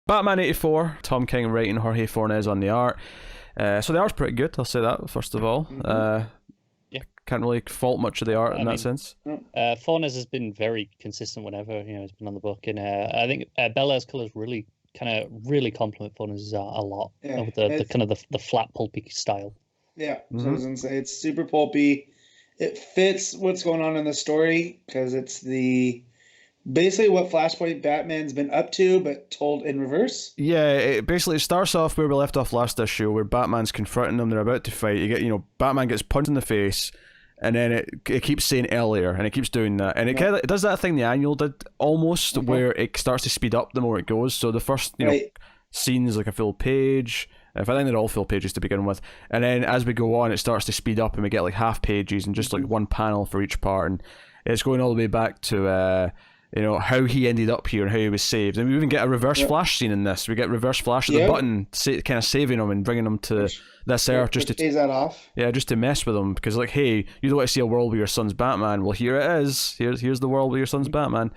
Batman 84, Tom King writing, Jorge Fornes on the art. So the art's pretty good, I'll say that, first of all. Yeah. Can't really fault much of the art in that sense. Fornes has been very consistent whenever he's been on the book, and I think Belair's colors really complement Fornes' art a lot. Yeah, with the kind of the flat pulpy style. Yeah, so I was gonna say it's super pulpy. It fits what's going on in the story because it's basically what Flashpoint Batman's been up to, but told in reverse. Yeah, it starts off where we left off last issue, where Batman's confronting them. They're about to fight. Batman gets punched in the face, and then it keeps saying earlier, and it keeps doing that, and it does that thing the annual did almost, where it starts to speed up the more it goes. So the first scene is like a full page. In fact, I think they're all full pages to begin with, and then as we go on, it starts to speed up, and we get like half pages and just like one panel for each part, and it's going all the way back to how he ended up here and how he was saved. And we even get a reverse Flash scene in this. We get reverse Flash at the button, kind of saving him and bringing him to this Earth just to pays that off. Yeah, just to mess with him, because like, hey, you don't want to see a world where your son's Batman. Well, here it is. Here's the world where your son's Batman.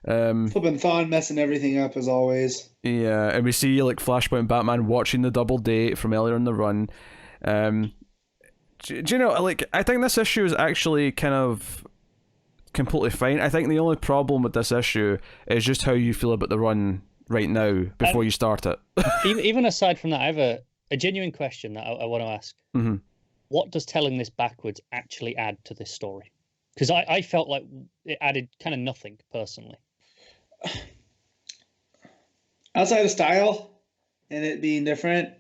Flippin' Thawne messing everything up as always. Yeah, and we see like Flashpoint Batman watching the double date from earlier in the run. Do you know, like, I think this issue is actually kind of completely fine. I think the only problem with this issue is just how you feel about the run right now before you start it. Even aside from that, I have a genuine question that I want to ask. Mm-hmm. What does telling this backwards actually add to this story? Because I felt like it added kind of nothing, personally. Outside of style and it being different.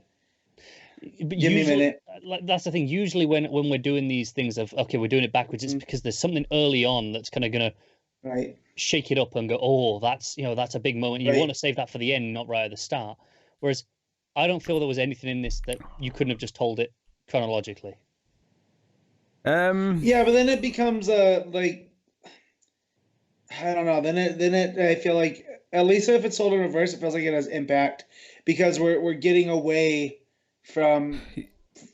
Give me a minute. That's the thing. Usually when we're doing these things of, okay, we're doing it backwards, it's because there's something early on that's kind of going to shake it up and go, oh, that's a big moment. You want to save that for the end, not right at the start. Whereas I don't feel there was anything in this that you couldn't have just told it chronologically. Yeah, but then it becomes like, I don't know. Then it I feel like, at least if it's told in reverse, it feels like it has impact because we're getting away from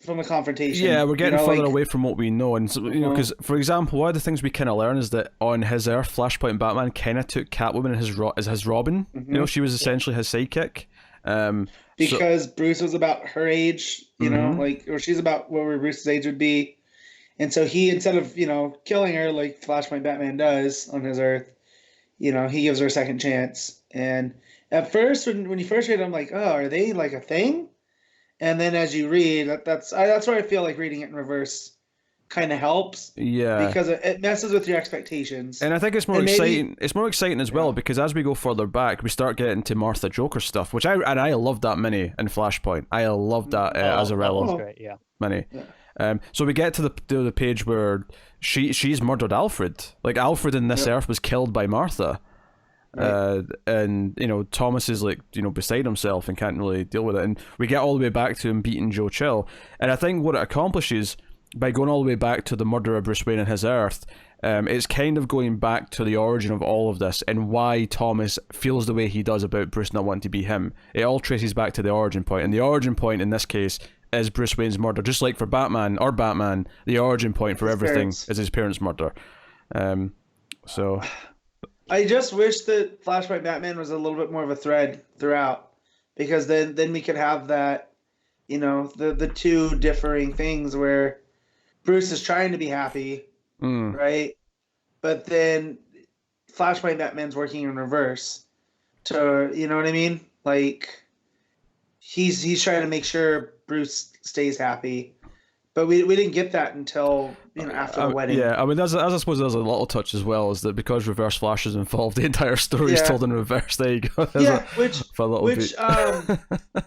the confrontation. Yeah, we're getting further away from what we know, and so, because for example, one of the things we kind of learn is that on his Earth, Flashpoint Batman kind of took Catwoman as his Robin. She was essentially his sidekick. Because Bruce was about her age, or she's about where Bruce's age would be. And so he, instead of, killing her like Flashpoint Batman does on his Earth, he gives her a second chance. And at first, when you first read it, I'm like, oh, are they like a thing? And then as you read, that's where I feel like reading it in reverse kind of helps. Yeah. Because it messes with your expectations. And I think it's more exciting. It's more exciting as well because as we go further back, we start getting to Martha Joker stuff, which I loved that mini in Flashpoint. I loved that Azarello mini. Yeah. So we get to the page where she's murdered Alfred. Like Alfred in this Earth was killed by Martha. And Thomas is like beside himself and can't really deal with it, and we get all the way back to him beating Joe Chill, and I think what it accomplishes by going all the way back to the murder of Bruce Wayne and his Earth, it's kind of going back to the origin of all of this and why Thomas feels the way he does about Bruce not wanting to be him. It all traces back to the origin point, and the origin point in this case is Bruce Wayne's murder, just like for Batman, the origin point for everything is his parents' murder. So I just wish that Flashpoint Batman was a little bit more of a thread throughout, because then we could have that, the two differing things where Bruce is trying to be happy, right? But then Flashpoint Batman's working in reverse to, you know what I mean? Like he's trying to make sure Bruce stays happy. But we didn't get that until after the wedding. Yeah, I mean, as I suppose there's a little touch as well, is that because Reverse Flash is involved, the entire story is told in reverse. There you go. Which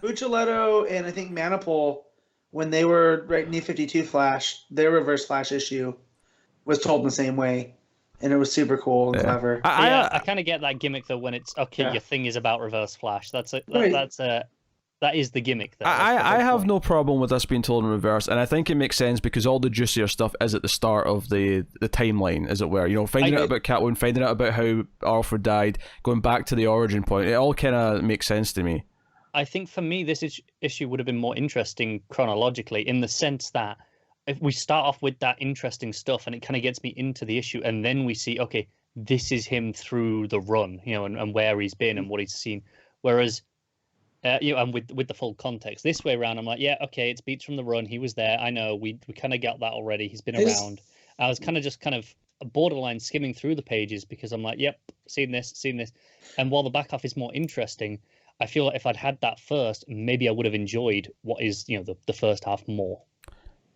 Buccellato and I think Manipul, when they were writing New 52 Flash, their Reverse Flash issue was told in the same way, and it was super cool and clever. I kind of get that gimmick though when it's your thing is about Reverse Flash. That is the gimmick there. I have no problem with this being told in reverse, and I think it makes sense because all the juicier stuff is at the start of the timeline, as it were. Finding out about Catwoman, finding out about how Alfred died, going back to the origin point. It all kind of makes sense to me. I think for me, this issue would have been more interesting chronologically, in the sense that if we start off with that interesting stuff and it kind of gets me into the issue, and then we see, okay, this is him through the run, and where he's been and what he's seen. Whereas And with the full context. This way around, I'm like, yeah, okay, it's beats from the run. He was there. I know. We kind of got that already. He's been around. I was kind of borderline skimming through the pages because I'm like, yep, seen this. And while the back half is more interesting, I feel like if I'd had that first, maybe I would have enjoyed what is, the first half more.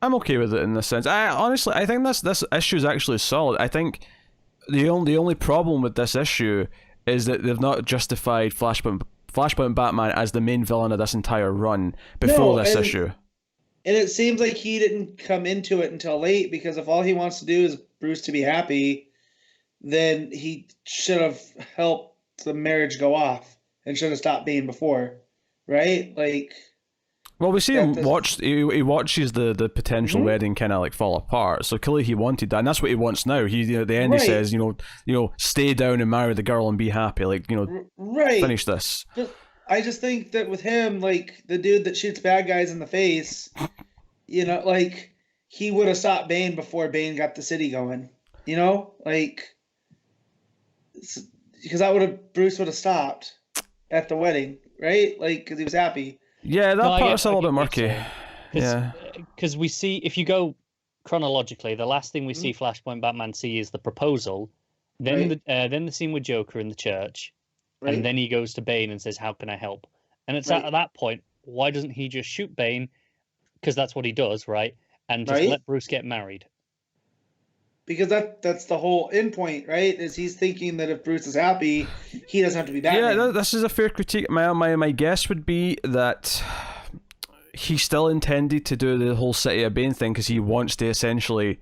I'm okay with it in this sense. I think this issue is actually solid. I think the only problem with this issue is that they've not justified Flashpoint Batman as the main villain of this entire run before this issue. And it seems like he didn't come into it until late, because if all he wants to do is Bruce to be happy, then he should have helped the marriage go off and should have stopped Bane before, right? Like, well, we see him he watches the potential wedding kind of like fall apart. So clearly he wanted that, and that's what he wants now. He at the end he says, stay down and marry the girl and be happy. Like, finish this. I just think that with him, like the dude that shoots bad guys in the face, like he would have stopped Bane before Bane got the city going. Like, because Bruce would have stopped at the wedding, right? Like, because he was happy. Yeah, that part's a little bit murky. Because we see, if you go chronologically, the last thing we see Flashpoint Batman see is the proposal, then the scene with Joker in the church, and then he goes to Bane and says, "How can I help?" And it's at that point, why doesn't he just shoot Bane? Because that's what he does, right? And just let Bruce get married. Because that's the whole end point, right? Is he's thinking that if Bruce is happy, he doesn't have to be Batman. Yeah, this is a fair critique. My guess would be that he still intended to do the whole City of Bane thing because he wants to essentially,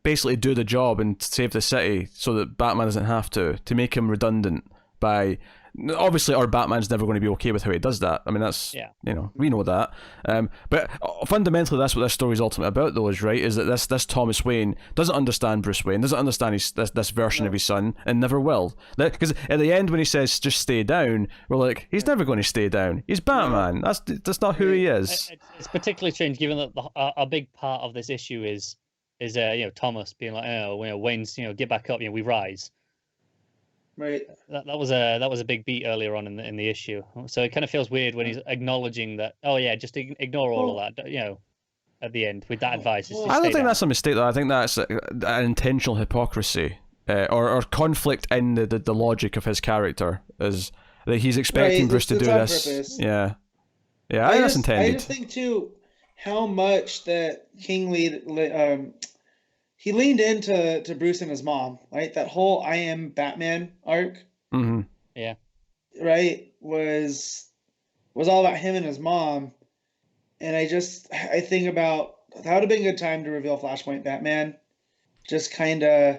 basically do the job and save the city so that Batman doesn't have to make him redundant by... Obviously, our Batman's never going to be okay with how he does that. I mean, that's, we know that. But fundamentally, that's what this story is ultimately about, though, is that this Thomas Wayne doesn't understand Bruce Wayne, doesn't understand this version of his son, and never will. Because at the end, when he says, just stay down, we're like, he's never going to stay down. He's Batman. That's not who he is. It's particularly strange, given that a big part of this issue is Thomas being like, Wayne's, get back up, we rise. Right. That was a big beat earlier on in the issue. So it kind of feels weird when he's acknowledging that. Oh yeah, just ignore all of that. At the end with that advice. I don't think that's a mistake though. I think that's an intentional hypocrisy or conflict in the logic of his character, is that he's expecting Bruce to do this. Purpose. Yeah. I think that's intended. I just think too how much that King he leaned into Bruce and his mom, right? That whole I Am Batman arc. Mm-hmm. Yeah. Right? Was all about him and his mom. And I think about that would have been a good time to reveal Flashpoint Batman. Just kind of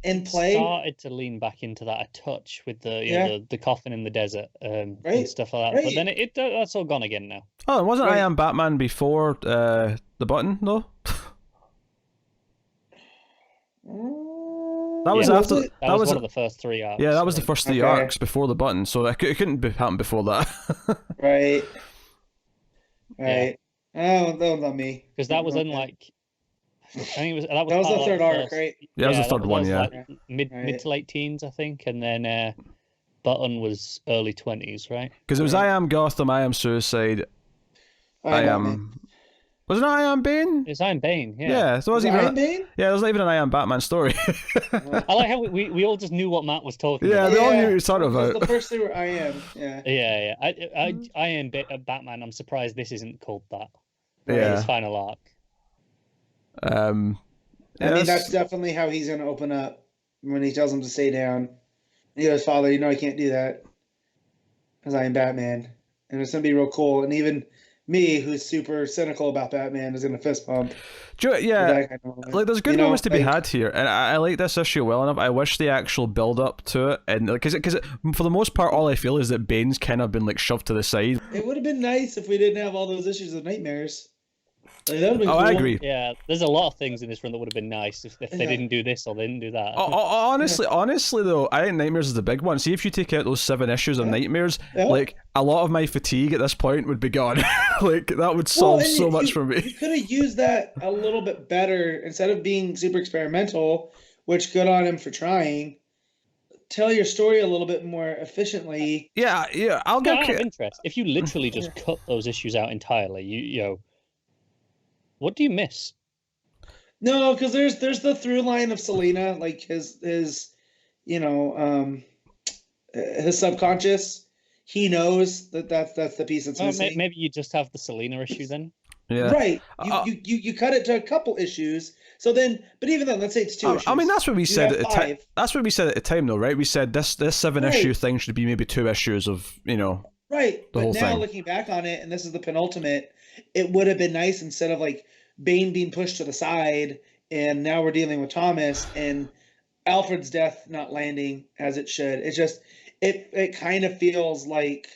in play. Started to lean back into that a touch with the coffin in the desert and stuff like that. Right. But then that's all gone again now. Oh, wasn't I Am Batman before the button, though? That was after. That was one of the first 3 arcs. Yeah, that was the first 3 arcs before the button, so it couldn't happen before that. Right. Yeah. Oh, that was on me. Because that was unlike. I think it was that was the third arc, right? Yeah, that was the third one. Yeah, like mid to late teens, I think, and then Button was early 20s, right? Because it was I Am Gotham, I Am Suicide, I Am. Wasn't it I Am Bane? It's I Am Bane, yeah. Yeah, so it wasn't even Bane? Yeah, it was not even an I Am Batman story. I like how we all just knew what Matt was talking about. Yeah, we all knew what he was talking about. The first 2 were I Am, yeah. Yeah. I Am Batman, I'm surprised this isn't called that. Yeah. His final arc. I mean, that's definitely how he's going to open up when he tells him to stay down. And he goes, Father, I can't do that because I am Batman. And it's going to be real cool. And even me, who's super cynical about Batman, is going to fist bump. Yeah, like there's good moments to be had here, and I like this issue well enough. I wish the actual build up to it, and because for the most part, all I feel is that Bane's kind of been like shoved to the side. It would have been nice if we didn't have all those issues of Nightmares. Like, that would have been cool. I agree. Yeah, there's a lot of things in this run that would have been nice if they didn't do this or they didn't do that. Honestly though, I think Nightmares is the big one. See, if you take out those 7 issues of Nightmares, like a lot of my fatigue at this point would be gone. Like that would solve so much for me. You could have used that a little bit better instead of being super experimental, which good on him for trying. tell your story a little bit more efficiently. Yeah. I'll get out of interest. If you literally just cut those issues out entirely, you know, what do you miss? No, because there's the through line of Selena, like his you know, his subconscious. He knows that's the piece that's missing. Maybe you just have the Selena issue then. Yeah. Right. You cut it to a couple issues. So then, but even then, let's say it's 2 issues. I mean, that's what we said at the time. 5. That's what we said at the time, though, right? We said this 7-issue thing should be maybe 2 issues of, you know, right. The whole but now thing. Looking back on it, and this is the penultimate, it would have been nice instead of like Bane being pushed to the side, and now we're dealing with Thomas and Alfred's death not landing as it should. It's just it kind of feels like,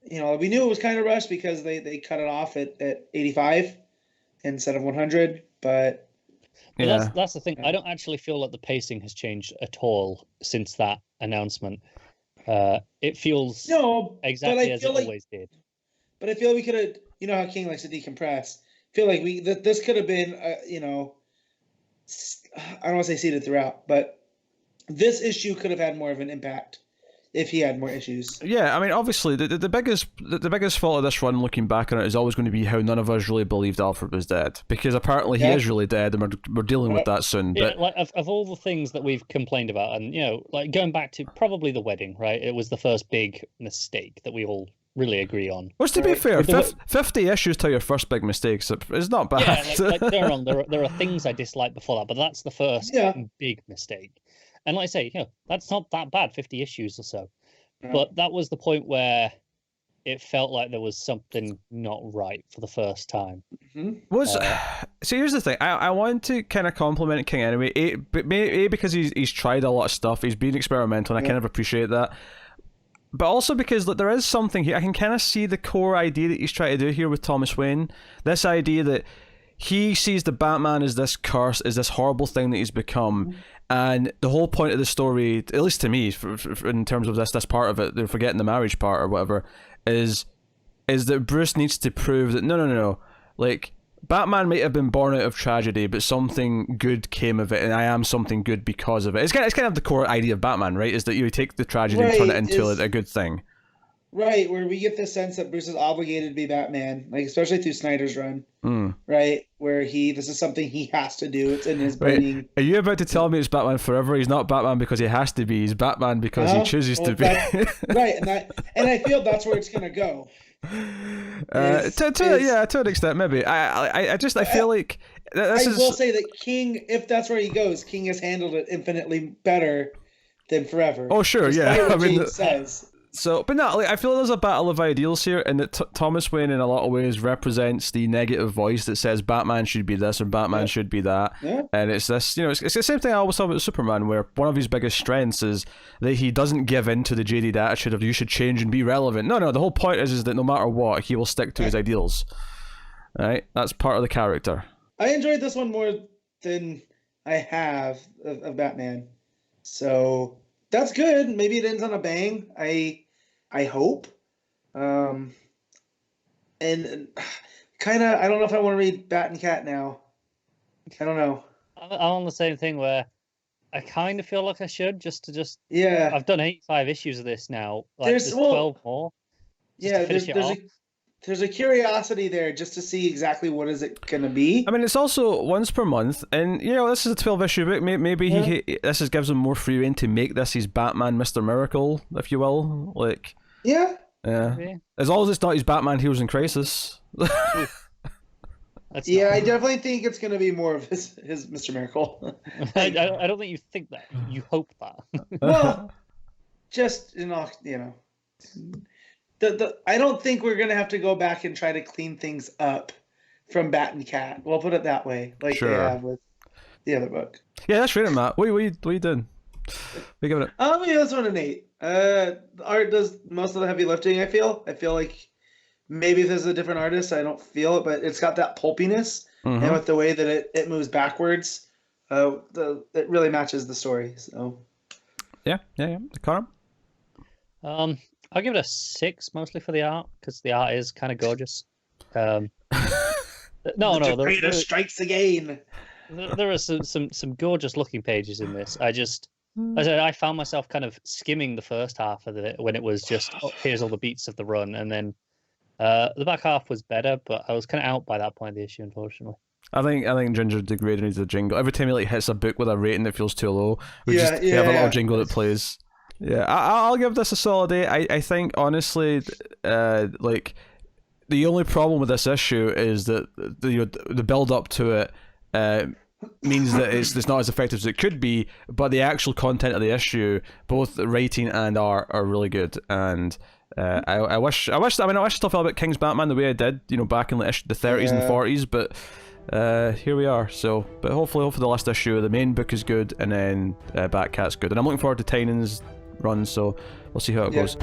you know, we knew it was kind of rushed because they cut it off at 85 instead of 100, but that's the thing. I don't actually feel like the pacing has changed at all since that announcement. It feels exactly as it always did. But I feel we could have, you know how King likes to decompress. I feel like this could have been, you know, I don't want to say seeded throughout, but this issue could have had more of an impact if he had more issues. Yeah, I mean, obviously, the biggest fault of this run, looking back on it, is always going to be how none of us really believed Alfred was dead, because apparently he is really dead, and we're dealing with that soon. Yeah, like of all the things that we've complained about, and you know, like going back to probably the wedding, right? It was the first big mistake that we all really agree on. Which, to be fair, 50 issues to your first big mistake is not bad. Yeah, like don't wrong. There are things I disliked before that, but that's the first big mistake. And like I say, you know, that's not that bad, 50 issues or so. Yeah. But that was the point where it felt like there was something not right for the first time. Mm-hmm. So here's the thing. I want to kind of compliment King anyway. A, because he's tried a lot of stuff. He's been experimental, and I kind of appreciate that. But also because there is something here. I can kind of see the core idea that he's trying to do here with Thomas Wayne. This idea that he sees the Batman as this curse, as this horrible thing that he's become. Mm-hmm. And the whole point of the story, at least to me, in terms of this part of it, they're forgetting the marriage part or whatever, is that Bruce needs to prove that no, like, Batman might have been born out of tragedy, but something good came of it, and I am something good because of it. It's kind of the core idea of Batman, right? Is that you take the tragedy and turn it into a good thing. Right, where we get the sense that Bruce is obligated to be Batman, like especially through Snyder's run, right? Where this is something he has to do. It's in his brain. Right. Are you about to tell me it's Batman forever? He's not Batman because he has to be. He's Batman because he chooses to be. Right, and I feel that's where it's gonna go. To an extent, maybe. I feel like I will say that King, if that's where he goes, King has handled it infinitely better than Forever. Oh sure, yeah. I mean, says. So, but no, like, I feel there's a battle of ideals here, and that Thomas Wayne, in a lot of ways, represents the negative voice that says Batman should be this or Batman should be that. Yeah. And it's this, you know, it's the same thing I always saw with Superman, where one of his biggest strengths is that he doesn't give in to the jaded attitude of you should change and be relevant. No, the whole point is that no matter what, he will stick to his ideals. Right? That's part of the character. I enjoyed this one more than I have of Batman. So that's good. Maybe it ends on a bang. I hope. And kind of, I don't know if I want to read Bat and Cat now. I don't know. I'm on the same thing where I kind of feel like I should just yeah. I've done 85 issues of this now. Like, there's 12 more. Yeah, there's a curiosity there just to see exactly what is it going to be. I mean, it's also once per month, and you know, this is a 12-issue book. Maybe this gives him more free rein to make this his Batman Mr. Miracle, if you will. Like, yeah. As long as it's not his Batman Heroes in Crisis. I definitely think it's going to be more of his Mr. Miracle. I don't think you think that. You hope that. Well, just you know. I don't think we're gonna have to go back and try to clean things up from Bat and Cat. We'll put it that way, like they have with the other book. Yeah, that's right, Matt. What you doing? We giving it? Yeah, this one an 8. The art does most of the heavy lifting. I feel like maybe if there's a different artist, I don't feel it, but it's got that pulpiness, and with the way that it moves backwards, it really matches the story. So yeah. Connor? I'll give it a 6, mostly for the art, because the art is kind of gorgeous. The creator strikes again. There are some gorgeous looking pages in this. I just I found myself kind of skimming the first half of it when it was just, oh, here's all the beats of the run, and then the back half was better, but I was kind of out by that point of the issue, unfortunately. I think Ginger Degrader needs a jingle. Every time he like hits a book with a rating that feels too low, we have a little jingle that plays. Yeah, I'll give this a solid 8. I think honestly, like the only problem with this issue is that the build up to it means that it's not as effective as it could be, but the actual content of the issue, both the writing and art, are really good. And I wish I still felt about King's Batman the way I did, back in the 30s and 40s, but here we are. So, but hopefully the last issue, the main book is good, and then Batcat's good, and I'm looking forward to Tynan's run. So we'll see how it goes.